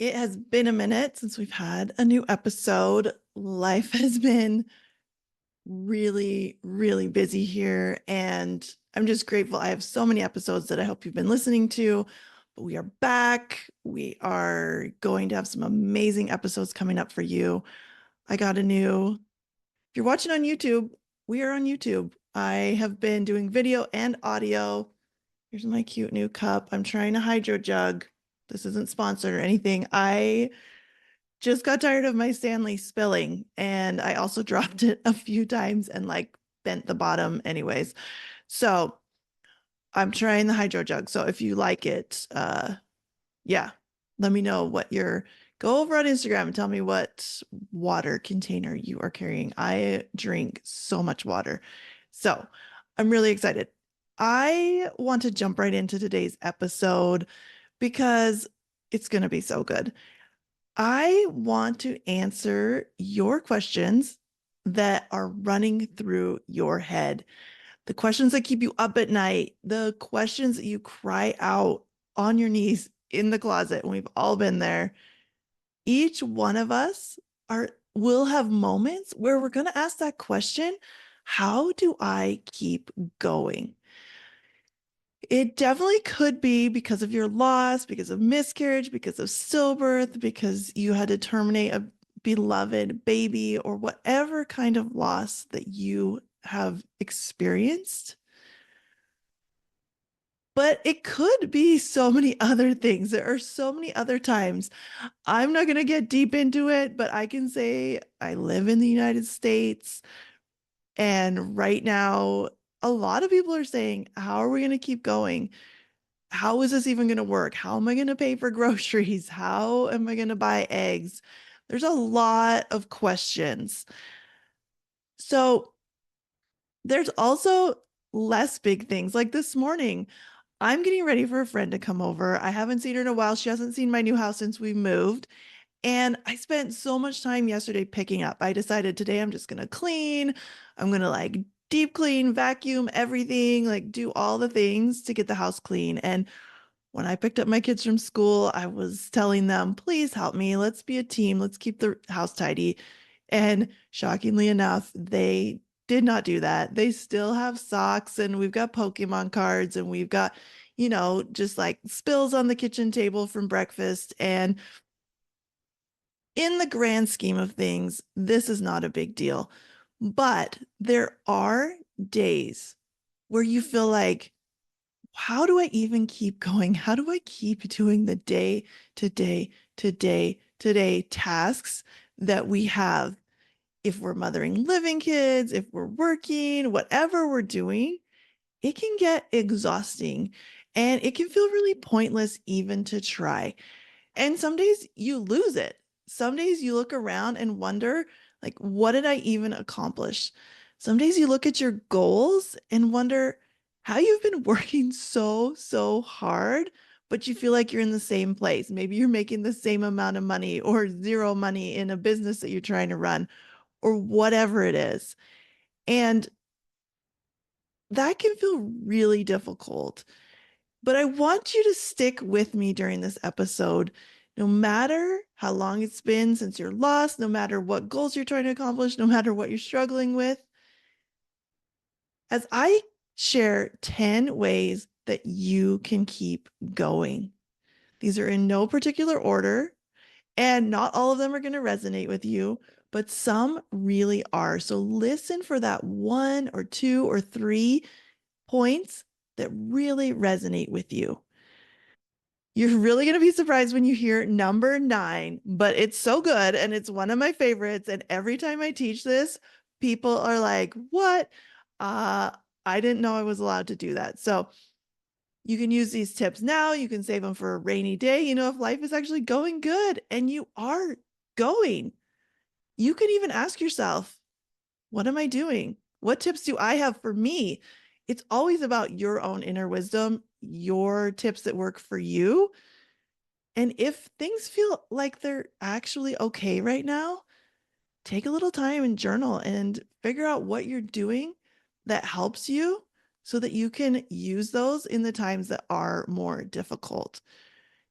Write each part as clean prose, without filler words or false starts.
It has been a minute since we've had a new episode. Life has been really, really busy here, and I'm just grateful. I have so many episodes that I hope you've been listening to, but we are back. We are going to have some amazing episodes coming up for you. I got a new, if you're watching on YouTube, we are on YouTube. I have been doing video and audio. Here's my cute new cup. I'm trying a hydro jug. This isn't sponsored or anything. I just got tired of my Stanley spilling, and I also dropped it a few times and like bent the bottom anyways. So I'm trying the hydro jug. So if you like it, yeah, let me know what your go over on Instagram and tell me what water container you are carrying. I drink so much water. So I'm really excited. I want to jump right into today's episode because it's going to be so good. I want to answer your questions that are running through your head, the questions that keep you up at night, the questions that you cry out on your knees in the closet. And we've all been there. Each one of us are will have moments where we're going to ask that question, how do I keep going? It definitely could be because of your loss, because of miscarriage, because of stillbirth, because you had to terminate a beloved baby, or whatever kind of loss that you have experienced. But it could be so many other things. There are so many other times. I'm not going to get deep into it, but I can say I live in the United States. And right now, a lot of people are saying, how are we going to keep going? How is this even going to work? How am I going to pay for groceries? How am I going to buy eggs? There's a lot of questions. So there's also less big things. Like this morning, I'm getting ready for a friend to come over. I haven't seen her in a while. She hasn't seen my new house since we moved. And I spent so much time yesterday picking up. I decided today I'm just going to clean. I'm going to like deep clean, vacuum everything, like do all the things to get the house clean. And when I picked up my kids from school, I was telling them, please help me. Let's be a team. Let's keep the house tidy. And shockingly enough, they did not do that. They still have socks, and we've got Pokemon cards, and we've got, just like spills on the kitchen table from breakfast. And in the grand scheme of things, this is not a big deal. But there are days where you feel like, how do I even keep going? How do I keep doing the day to day to day to day tasks that we have? If we're mothering living kids, if we're working, whatever we're doing, it can get exhausting and it can feel really pointless even to try. And some days you lose it. Some days you look around and wonder, like, what did I even accomplish? Some days you look at your goals and wonder how you've been working so, so hard, but you feel like you're in the same place. Maybe you're making the same amount of money or zero money in a business that you're trying to run or whatever it is. And that can feel really difficult. But I want you to stick with me during this episode. No matter how long it's been since you're lost, no matter what goals you're trying to accomplish, no matter what you're struggling with, as I share 10 ways that you can keep going. These are in no particular order, and not all of them are going to resonate with you, but some really are. So listen for that one or two or three points that really resonate with you. You're really going to be surprised when you hear number 9, but it's so good and it's one of my favorites. And every time I teach this, people are like, what? Uh, I didn't know I was allowed to do that. So you can use these tips now. You can save them for a rainy day. If life is actually going good and you are going, you can even ask yourself, what am I doing? What tips do I have for me? It's always about your own inner wisdom, your tips that work for you. And if things feel like they're actually okay right now, take a little time and journal and figure out what you're doing that helps you so that you can use those in the times that are more difficult.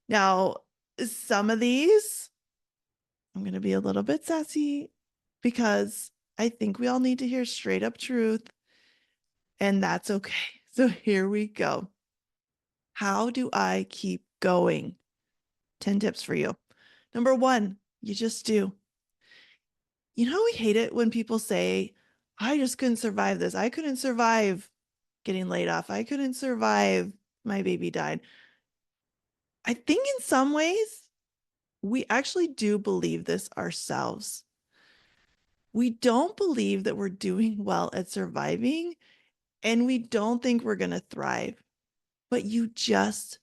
Now, Some of these, I'm going to be a little bit sassy because I think we all need to hear straight up truth, and that's okay. So here we go. How do I keep going? 10 tips for you. Number one, you just do. You know, we hate it when people say, I just couldn't survive this. I couldn't survive getting laid off. I couldn't survive my baby died. I think in some ways, we actually do believe this ourselves. We don't believe that we're doing well at surviving, and we don't think we're going to thrive, but you just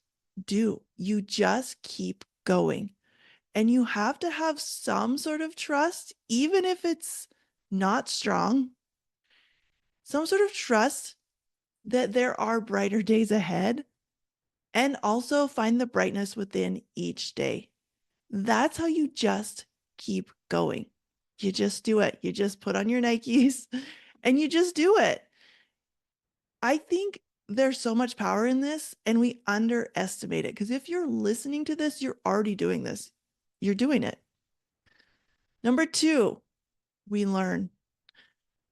do. You just keep going. And you have to have some sort of trust, even if it's not strong, some sort of trust that there are brighter days ahead, and also find the brightness within each day. That's how you just keep going. You just do it. You just put on your Nikes and you just do it. I think there's so much power in this and we underestimate it because if you're listening to this, you're already doing this. You're doing it. Number two, we learn.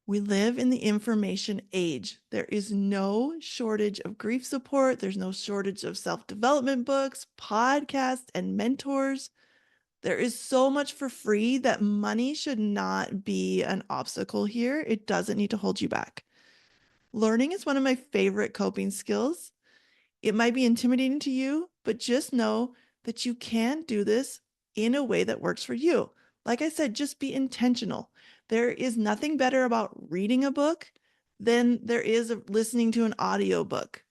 We live in the information age. There is no shortage of grief support. There's no shortage of self-development books, podcasts, and mentors. There is so much for free that money should not be an obstacle here. It doesn't need to hold you back. Learning is one of my favorite coping skills. It might be intimidating to you, but just know that you can do this in a way that works for you. Like I said, just be intentional. There is nothing better about reading a book than there is listening to an audiobook.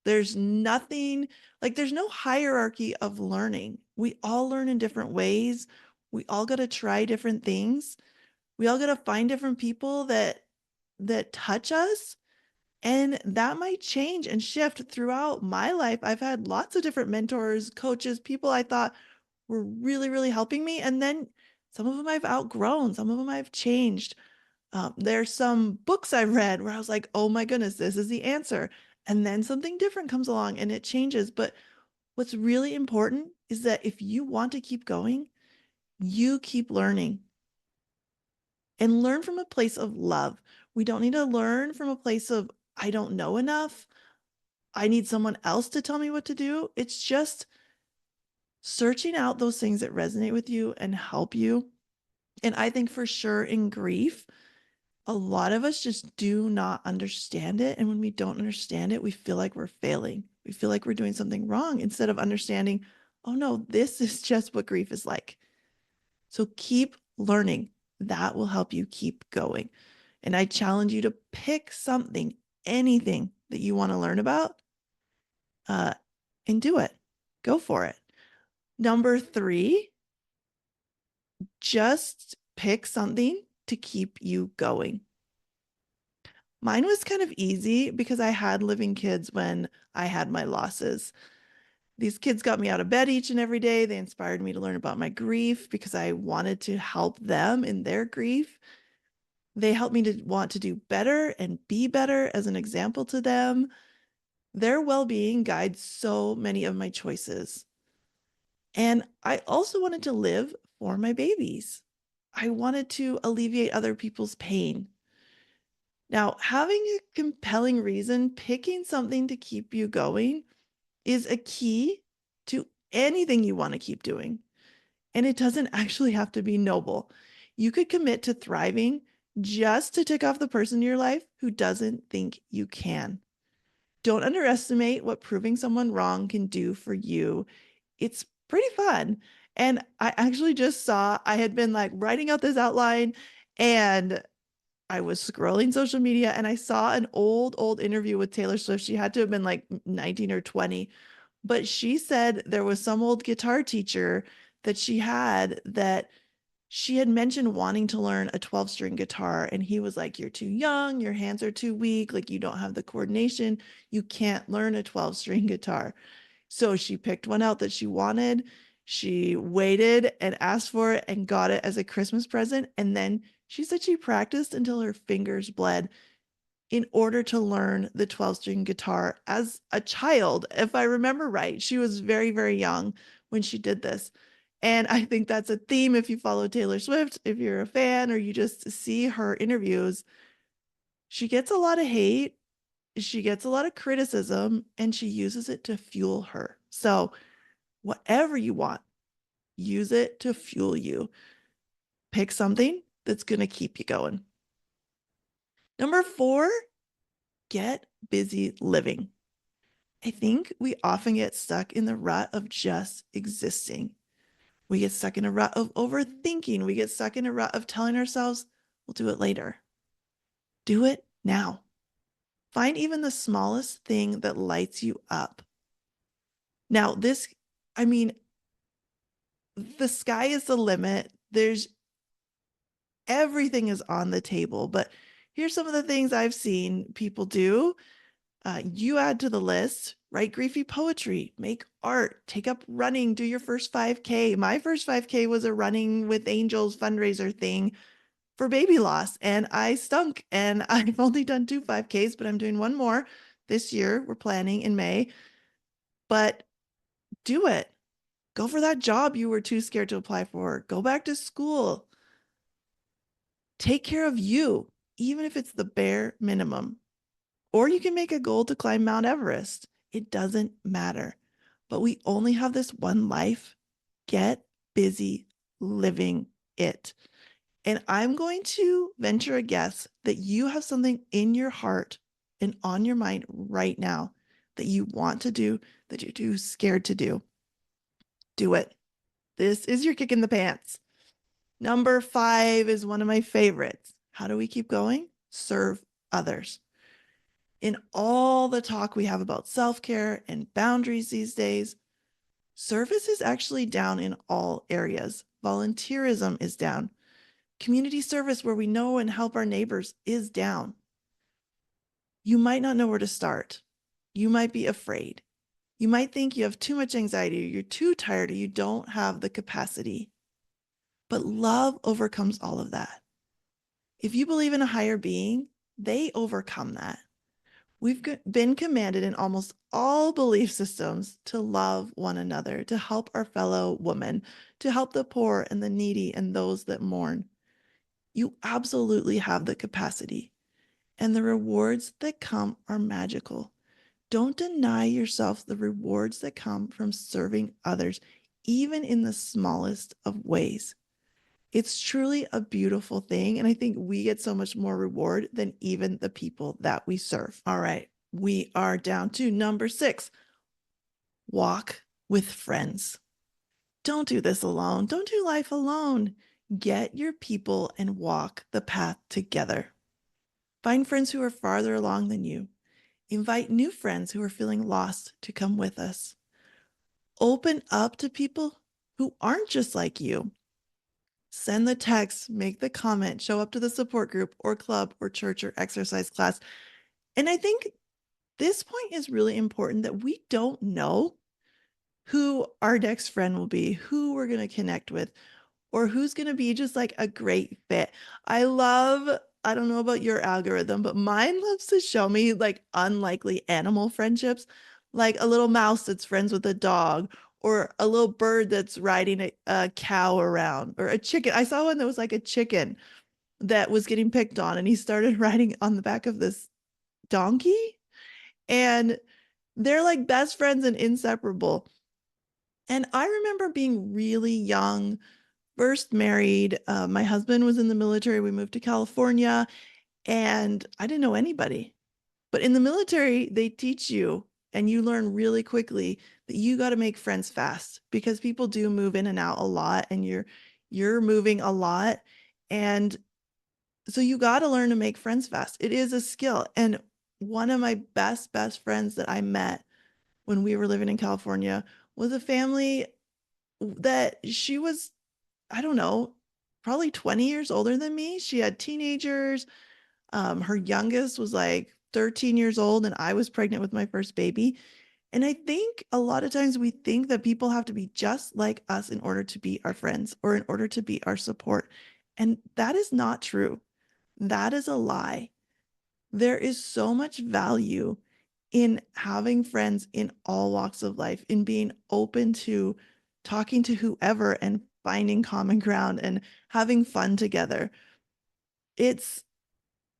There's nothing like there's no hierarchy of learning. We all learn in different ways. We all got to try different things. We all got to find different people that touch us, and that might change and shift throughout my life. I've had lots of different mentors, coaches, people I thought were really, really helping me. And then some of them I've outgrown, some of them I've changed. There's some books I read where I was like, oh my goodness, this is the answer. And then something different comes along and it changes. But what's really important is that if you want to keep going, you keep learning and learn from a place of love. We don't need to learn from a place of, I don't know enough. I need someone else to tell me what to do. It's just searching out those things that resonate with you and help you. And I think for sure in grief, a lot of us just do not understand it. And when we don't understand it, we feel like we're failing. We feel like we're doing something wrong instead of understanding, oh no, this is just what grief is like. So keep learning. That will help you keep going. And I challenge you to pick something, anything that you want to learn about, uh, and do it. Go for it. Number three, just pick something to keep you going. Mine was kind of easy because I had living kids when I had my losses. These kids got me out of bed each and every day. They inspired me to learn about my grief because I wanted to help them in their grief. They helped me to want to do better and be better as an example to them. Their well-being guides so many of my choices. And I also wanted to live for my babies. I wanted to alleviate other people's pain. Now, having a compelling reason, picking something to keep you going is a key to anything you want to keep doing. And it doesn't actually have to be noble. You could commit to thriving just to tick off the person in your life who doesn't think you can. Don't underestimate what proving someone wrong can do for you. It's pretty fun. And I actually just saw, I had been like writing out this outline and I was scrolling social media and I saw an old interview with Taylor Swift. She had to have been like 19 or 20, but she said there was some old guitar teacher that she had that she had mentioned wanting to learn a 12-string guitar. And he was like, you're too young, your hands are too weak, like you don't have the coordination, you can't learn a 12-string guitar. So she picked one out that she wanted. She waited and asked for it and got it as a Christmas present. And then she said she practiced until her fingers bled in order to learn the 12-string guitar as a child. If I remember right, she was very, very young when she did this. And I think that's a theme if you follow Taylor Swift, if you're a fan or you just see her interviews. She gets a lot of hate, she gets a lot of criticism, and she uses it to fuel her. So, whatever you want, use it to fuel you. Pick something that's going to keep you going. Number 4, get busy living. I think we often get stuck in the rut of just existing. We get stuck in a rut of overthinking. We get stuck in a rut of telling ourselves, we'll do it later. Do it now. Find even the smallest thing that lights you up. Now, I mean, the sky is the limit. Everything is on the table, but here's some of the things I've seen people do. You add to the list, write griefy poetry, make art, take up running, do your first 5K. My first 5K was a Running with Angels fundraiser thing for baby loss, and I stunk. And I've only done 2 5Ks, but I'm doing one more this year. We're planning in May, but do it. Go for that job you were too scared to apply for. Go back to school. Take care of you, even if it's the bare minimum. Or you can make a goal to climb Mount Everest. It doesn't matter. But we only have this one life. Get busy living it. And I'm going to venture a guess that you have something in your heart and on your mind right now that you want to do, that you're too scared to do. Do it. This is your kick in the pants. Number 5 is one of my favorites. How do we keep going? Serve others. In all the talk we have about self-care and boundaries these days, service is actually down in all areas. Volunteerism is down. Community service where we know and help our neighbors is down. You might not know where to start. You might be afraid. You might think you have too much anxiety, or you're too tired, or you don't have the capacity. But love overcomes all of that. If you believe in a higher being, they overcome that. We've been commanded in almost all belief systems to love one another, to help our fellow woman, to help the poor and the needy and those that mourn. You absolutely have the capacity, and the rewards that come are magical. Don't deny yourself the rewards that come from serving others, even in the smallest of ways. It's truly a beautiful thing. And I think we get so much more reward than even the people that we serve. All right. We are down to number 6. Walk with friends. Don't do this alone. Don't do life alone. Get your people and walk the path together. Find friends who are farther along than you. Invite new friends who are feeling lost to come with us. Open up to people who aren't just like you. Send the text, make the comment, show up to the support group or club or church or exercise class. And I think this point is really important, that we don't know who our next friend will be, who we're going to connect with, or who's going to be just like a great fit. I don't know about your algorithm, but mine loves to show me like unlikely animal friendships, like a little mouse that's friends with a dog, or a little bird that's riding a cow around, or a chicken. I saw one that was like a chicken that was getting picked on, and he started riding on the back of this donkey, and they're like best friends and inseparable. And I remember being really young, first married. My husband was in the military. We moved to California, and I didn't know anybody. But in the military, they teach you, and you learn really quickly, that you got to make friends fast, because people do move in and out a lot, and you're moving a lot. And so you got to learn to make friends fast. It is a skill. And one of my best friends that I met when we were living in California was a family that she was, I don't know, probably 20 years older than me. She had teenagers. Her youngest was like 13 years old, and I was pregnant with my first baby. And I think a lot of times we think that people have to be just like us in order to be our friends or in order to be our support. And that is not true. That is a lie. There is so much value in having friends in all walks of life, in being open to talking to whoever and finding common ground and having fun together. It's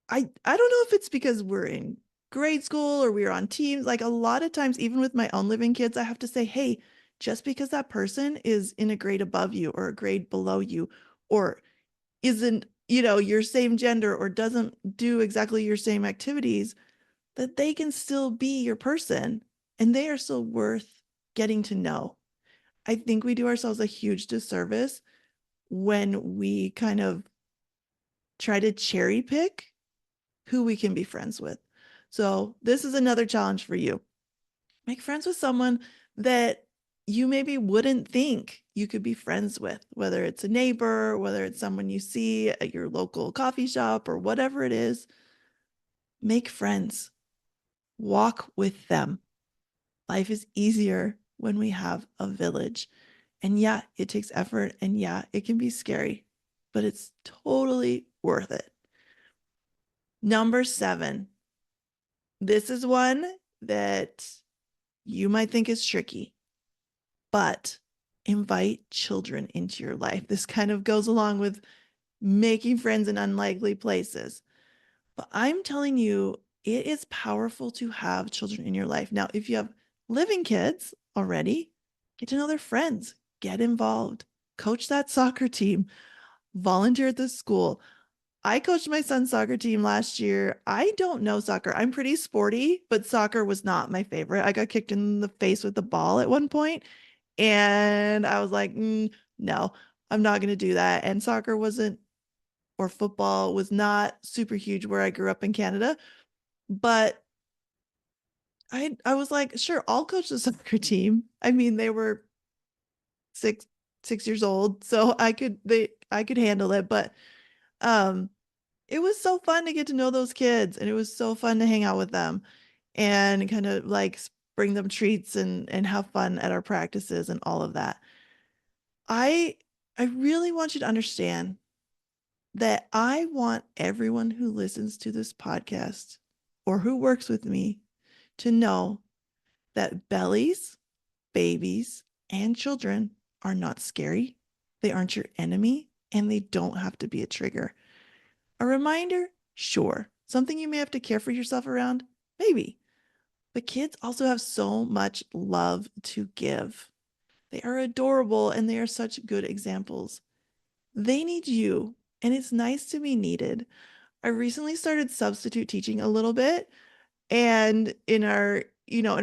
I don't know if it's because we're in grade school or we're on teams. Like a lot of times, even with my own living kids, I have to say, hey, just because that person is in a grade above you or a grade below you, or isn't, your same gender or doesn't do exactly your same activities, that they can still be your person and they are still worth getting to know. I think we do ourselves a huge disservice when we kind of try to cherry pick who we can be friends with. So, this is another challenge for you. Make friends with someone that you maybe wouldn't think you could be friends with, whether it's a neighbor, whether it's someone you see at your local coffee shop or whatever it is. Make friends, walk with them. Life is easier when we have a village. And yeah, it takes effort. And yeah, it can be scary, but it's totally worth it. Number 7. This is one that you might think is tricky, but invite children into your life. This kind of goes along with making friends in unlikely places. But I'm telling you, it is powerful to have children in your life. Now, if you have living kids already, get to know their friends, get involved, coach that soccer team, volunteer at the school. I coached my son's soccer team last year. I don't know soccer. I'm pretty sporty, but soccer was not my favorite. I got kicked in the face with the ball at one point, and I was like, no, I'm not going to do that. And soccer wasn't, or football was not super huge where I grew up in Canada. But I was like, sure, I'll coach the soccer team. I mean, they were six six years old, so I could handle it. But um, it was so fun to get to know those kids, and it was so fun to hang out with them, and kind of like bring them treats and have fun at our practices and all of that. I I really want you to understand that I want everyone who listens to this podcast or who works with me to know that bellies, babies, and children are not scary. They aren't your enemy, and they don't have to be a trigger. A reminder, sure. Something you may have to care for yourself around, maybe. But kids also have so much love to give. They are adorable and they are such good examples. They need you, and it's nice to be needed. I recently started substitute teaching a little bit, and in our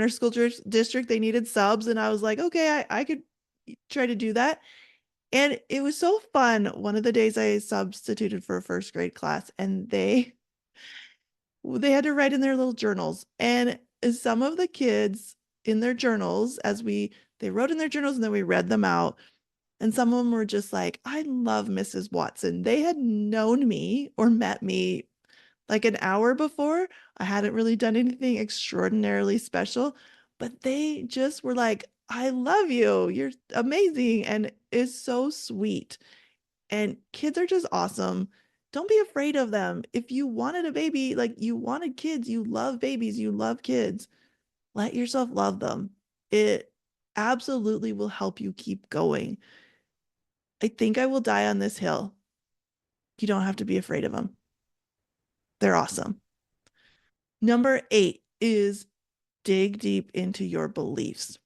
school district, they needed subs, and I was like, okay, I could try to do that. And it was so fun. One of the days I substituted for a first grade class, and they had to write in their little journals. And some of the kids in their journals, they wrote in their journals and then we read them out. And some of them were just like, I love Mrs. Watson. They had known me or met me like an hour before. I hadn't really done anything extraordinarily special, but they just were like, I love you. You're amazing. And it's so sweet. And kids are just awesome. Don't be afraid of them. If you wanted a baby, like you wanted kids, you love babies, you love kids, let yourself love them. It absolutely will help you keep going. I think I will die on this hill. You don't have to be afraid of them. They're awesome. Number 8 is dig deep into your beliefs.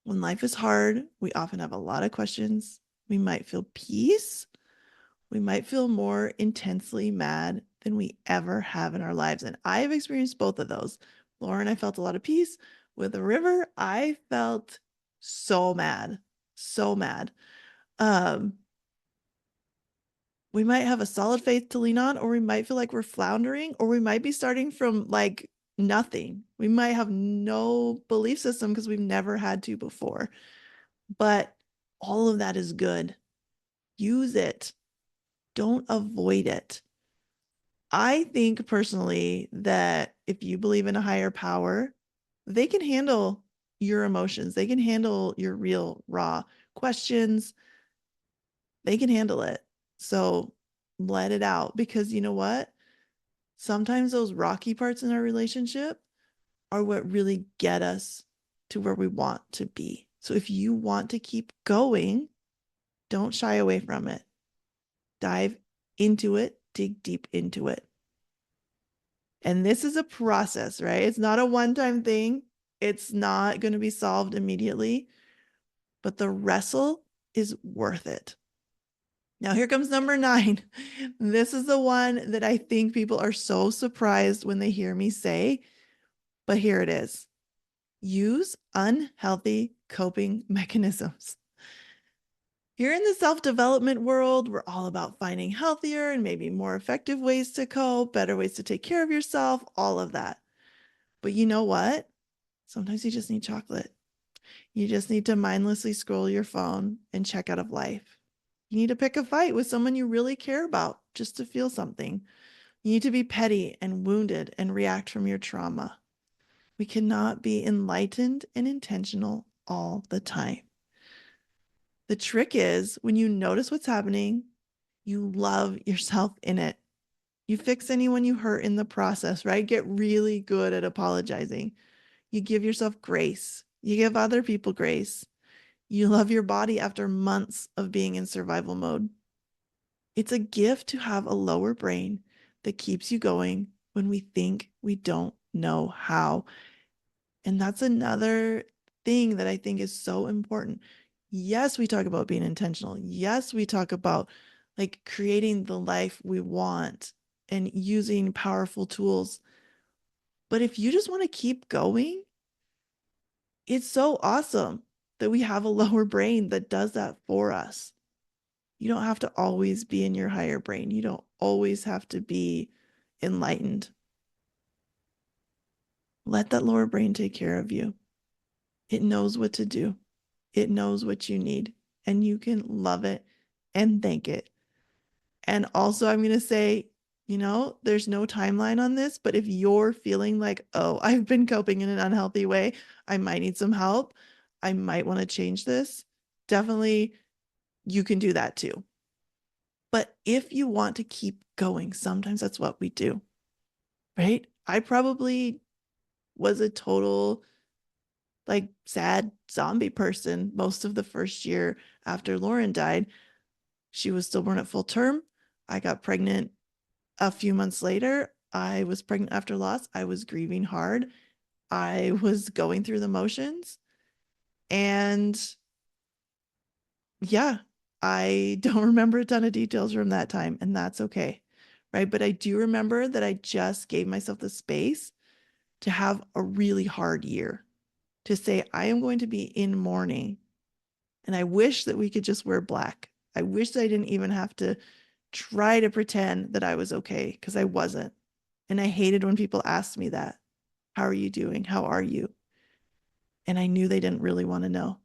When life is hard, we often have a lot of questions. We might feel peace. We might feel more intensely mad than we ever have in our lives. And I have experienced both of those. Lauren, I felt a lot of peace. With the river, I felt so mad, so mad. Um, we might have a solid faith to lean on, or we might feel like we're floundering, or we might be starting from like nothing. We might have no belief system because we've never had to before. But all of that is good. Use it. Don't avoid it. I think personally that if you believe in a higher power, they can handle your emotions. They can handle your real, raw questions. They can handle it. So let it out because you know what? Sometimes those rocky parts in our relationship are what really get us to where we want to be. So if you want to keep going, don't shy away from it. Dive into it, dig deep into it. And this is a process, right? It's not a one time thing, it's not going to be solved immediately, but the wrestle is worth it. Now, here comes number 9. This is the one that I think people are so surprised when they hear me say, but here it is. Use unhealthy coping mechanisms. Here in the self development world, we're all about finding healthier and maybe more effective ways to cope, better ways to take care of yourself, all of that. But you know what? Sometimes you just need chocolate. You just need to mindlessly scroll your phone and check out of life. You need to pick a fight with someone you really care about just to feel something. You need to be petty and wounded and react from your trauma. We cannot be enlightened and intentional all the time. The trick is when you notice what's happening, you love yourself in it. You fix anyone you hurt in the process, right? Get really good at apologizing. You give yourself grace. You give other people grace. You love your body after months of being in survival mode. It's a gift to have a lower brain that keeps you going when we think we don't know how. And that's another thing that I think is so important. Yes, we talk about being intentional. Yes, we talk about like creating the life we want and using powerful tools. But if you just want to keep going, it's so awesome that we have a lower brain that does that for us. You don't have to always be in your higher brain. You don't always have to be enlightened. Let that lower brain take care of you. It knows what to do. It knows what you need, and you can love it and thank it. And also, I'm going to say, there's no timeline on this, but if you're feeling like, oh, I've been coping in an unhealthy way, I might need some help, I might want to change this, definitely you can do that too. But if you want to keep going, sometimes that's what we do, right? I probably was a total like sad zombie person most of the first year after Lauren died. She was stillborn at full term. I got pregnant a few months later. I was pregnant after loss. I was grieving hard. I was going through the motions. And yeah, I don't remember a ton of details from that time, and that's okay. Right. But I do remember that I just gave myself the space to have a really hard year, to say, I am going to be in mourning. And I wish that we could just wear black. I wish that I didn't even have to try to pretend that I was okay because I wasn't. And I hated when people asked me that. How are you doing? How are you? And I knew they didn't really want to know.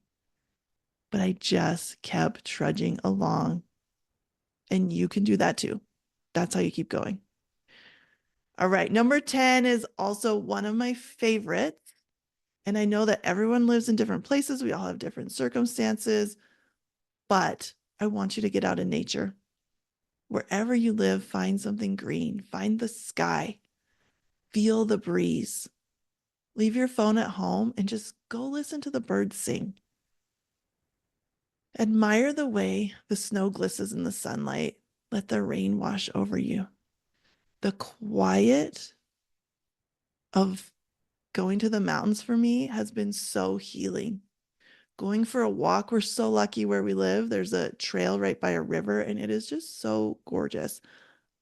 But I just kept trudging along. And you can do that too. That's how you keep going. All right. Number 10 is also one of my favorites. And I know that everyone lives in different places. We all have different circumstances. But I want you to get out in nature. Wherever you live, find something green, find the sky, feel the breeze. Leave your phone at home and just go listen to the birds sing. Admire the way the snow glistens in the sunlight. Let the rain wash over you. The quiet of going to the mountains for me has been so healing. Going for a walk, we're so lucky where we live. There's a trail right by a river, and it is just so gorgeous.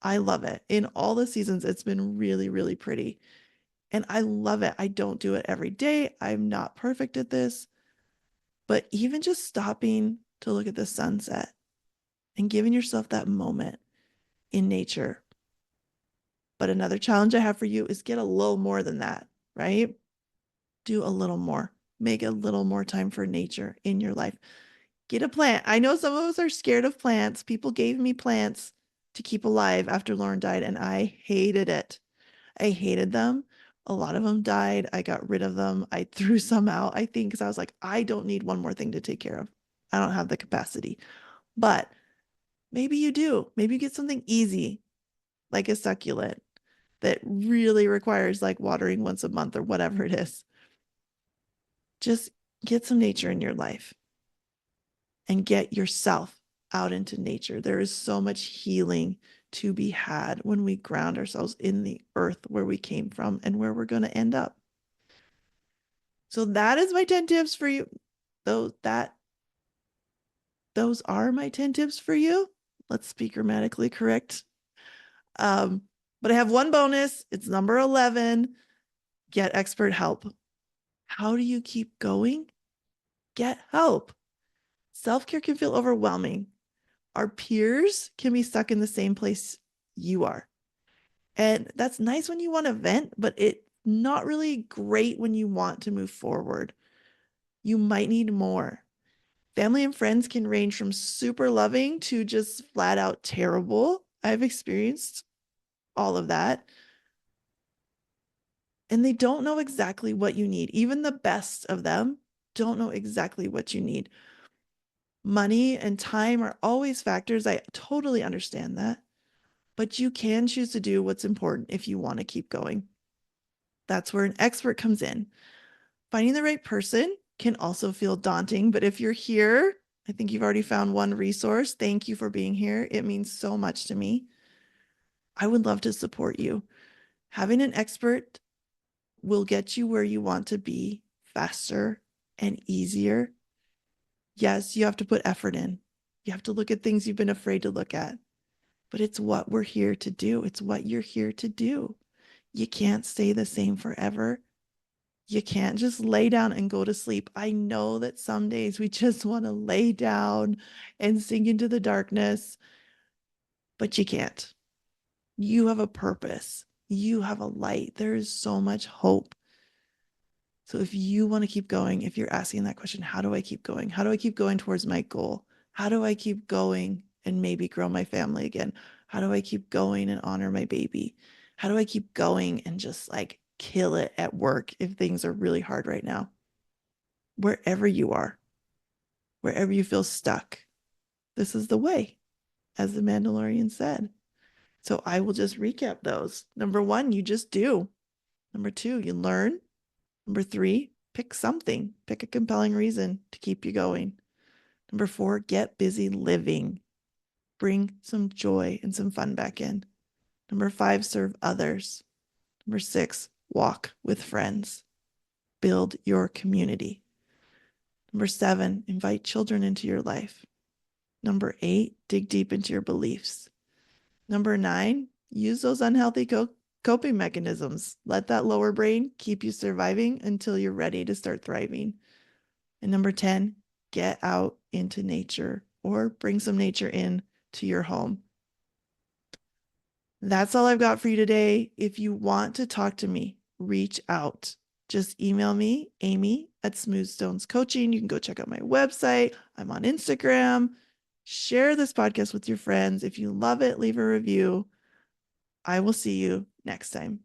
I love it. In all the seasons, it's been really, really pretty. And I love it. I don't do it every day. I'm not perfect at this. But even just stopping to look at the sunset and giving yourself that moment in nature. But another challenge I have for you is get a little more than that, right? Do a little more. Make a little more time for nature in your life. Get a plant. I know some of us are scared of plants. People gave me plants to keep alive after Lauren died, and I hated it. I hated them. A lot of them died. I got rid of them. I threw some out, I think, because I was like, I don't need one more thing to take care of. I don't have the capacity. But maybe you do. Maybe you get something easy, like a succulent, that really requires like watering once a month or whatever it is. Just Get some nature in your life and get yourself out into nature. There is so much healing to be had when we ground ourselves in the earth where we came from and where we're going to end up. So that is my 10 tips for you. Those are my 10 tips for you. Let's be grammatically correct. Um, but I have one bonus. It's number 11. Get expert help. How do you keep going? Get help. Self-care can feel overwhelming. Our peers can be stuck in the same place you are. And that's nice when you want to vent, but it's not really great when you want to move forward. You might need more. Family and friends can range from super loving to just flat out terrible. I've experienced all of that. And they don't know exactly what you need. Even the best of them don't know exactly what you need. Money and time are always factors. I totally understand that. But you can choose to do what's important if you want to keep going. That's where an expert comes in. Finding the right person can also feel daunting, but if you're here, I think you've already found one resource. Thank you for being here. It means so much to me. I would love to support you. Having an expert will get you where you want to be faster and easier. Yes, you have to put effort in. You have to look at things you've been afraid to look at, but it's what we're here to do. It's what you're here to do. You can't stay the same forever. You can't just lay down and go to sleep. I know that some days we just want to lay down and sink into the darkness, but you can't. You have a purpose. You have a light. There is so much hope. So if you want to keep going, if you're asking that question, how do I keep going? How do I keep going towards my goal? How do I keep going and maybe grow my family again? How do I keep going and honor my baby? How do I keep going and just like kill it at work if things are really hard right now? Wherever you are, wherever you feel stuck, this is the way, as the Mandalorian said. So I will just recap those. Number one, you just do. Number two, you learn. Number three, pick something, pick a compelling reason to keep you going. Number four, get busy living. Bring some joy and some fun back in. Number five, serve others. Number six, walk with friends. Build your community. Number seven, invite children into your life. Number eight, dig deep into your beliefs. Number nine, use those unhealthy coping mechanisms. Let that lower brain keep you surviving until you're ready to start thriving. And number 10, get out into nature or bring some nature in to your home. That's all I've got for you today. If you want to talk to me, reach out. Just email me, Amy at Smooth Stones Coaching. You can go check out my website. I'm on Instagram. Share this podcast with your friends. If you love it, leave a review. I will see you next time.